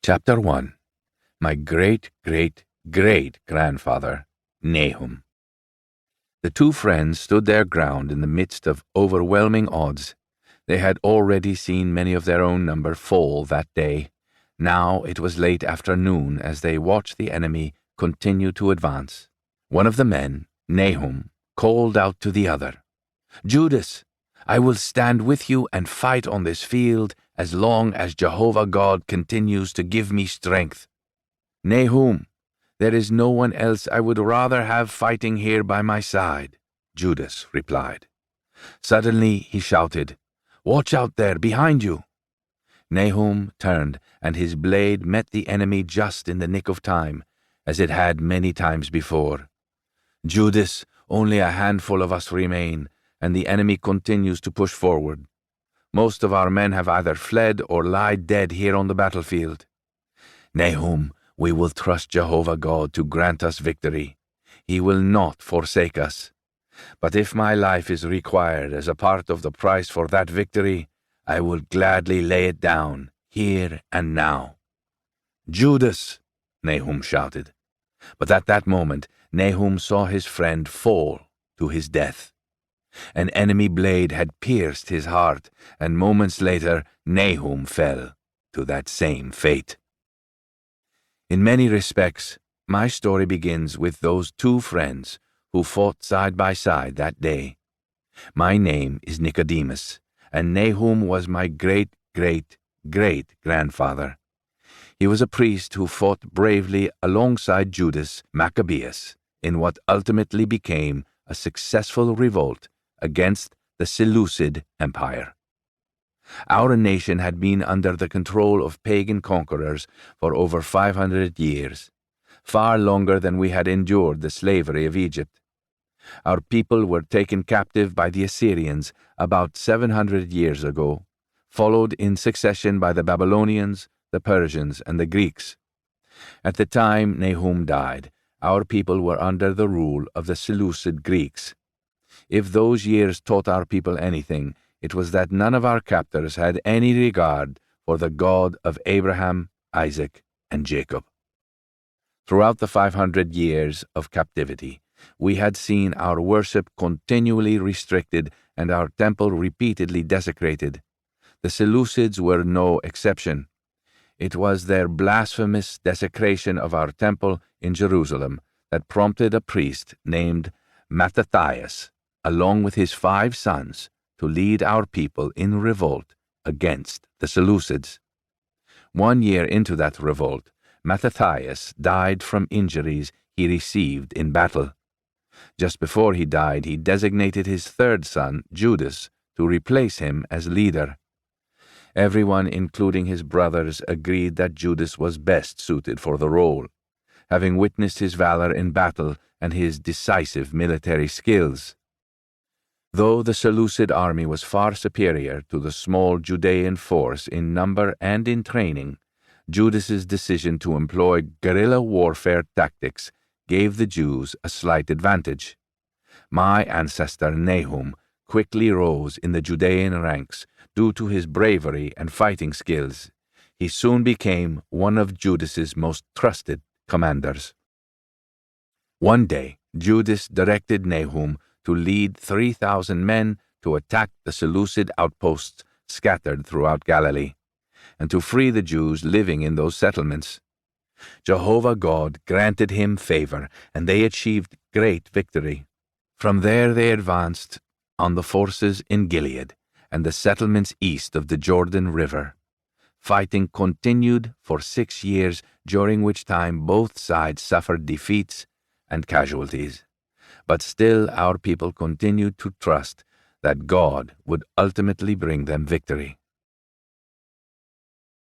Chapter 1. My great-great-great-grandfather, Nahum. The two friends stood their ground in the midst of overwhelming odds. They had already seen many of their own number fall that day. Now it was late afternoon as they watched the enemy continue to advance. One of the men, Nahum, called out to the other, "Judas, I will stand with you and fight on this field as long as Jehovah God continues to give me strength." "Nahum, there is no one else I would rather have fighting here by my side," Judas replied. Suddenly he shouted, "Watch out there, behind you!" Nahum turned, and his blade met the enemy just in the nick of time, as it had many times before. "Judas, only a handful of us remain, and the enemy continues to push forward. Most of our men have either fled or lie dead here on the battlefield." "Nahum, we will trust Jehovah God to grant us victory. He will not forsake us. But if my life is required as a part of the price for that victory, I will gladly lay it down, here and now." "Judas!" Nahum shouted. But at that moment, Nahum saw his friend fall to his death. An enemy blade had pierced his heart, and moments later, Nahum fell to that same fate. In many respects, my story begins with those two friends who fought side by side that day. My name is Nicodemus, and Nahum was my great-great-great-grandfather. He was a priest who fought bravely alongside Judas Maccabeus in what ultimately became a successful revolt against the Seleucid Empire. Our nation had been under the control of pagan conquerors for over 500 years, far longer than we had endured the slavery of Egypt. Our people were taken captive by the Assyrians about 700 years ago, followed in succession by the Babylonians, the Persians, and the Greeks. At the time Nahum died, our people were under the rule of the Seleucid Greeks. If those years taught our people anything, it was that none of our captors had any regard for the God of Abraham, Isaac, and Jacob. Throughout the 500 years of captivity, we had seen our worship continually restricted and our temple repeatedly desecrated. The Seleucids were no exception. It was their blasphemous desecration of our temple in Jerusalem that prompted a priest named Mattathias, along with his 5 sons, to lead our people in revolt against the Seleucids. 1 year into that revolt, Mattathias died from injuries he received in battle. Just before he died, he designated his 3rd son, Judas, to replace him as leader. Everyone, including his brothers, agreed that Judas was best suited for the role, having witnessed his valor in battle and his decisive military skills. Though the Seleucid army was far superior to the small Judean force in number and in training, Judas's decision to employ guerrilla warfare tactics gave the Jews a slight advantage. My ancestor Nahum quickly rose in the Judean ranks due to his bravery and fighting skills. He soon became one of Judas's most trusted commanders. One day, Judas directed Nahum to lead 3,000 men to attack the Seleucid outposts scattered throughout Galilee, and to free the Jews living in those settlements. Jehovah God granted him favor, and they achieved great victory. From there they advanced on the forces in Gilead and the settlements east of the Jordan River. Fighting continued for 6 years, during which time both sides suffered defeats and casualties. But still our people continued to trust that God would ultimately bring them victory.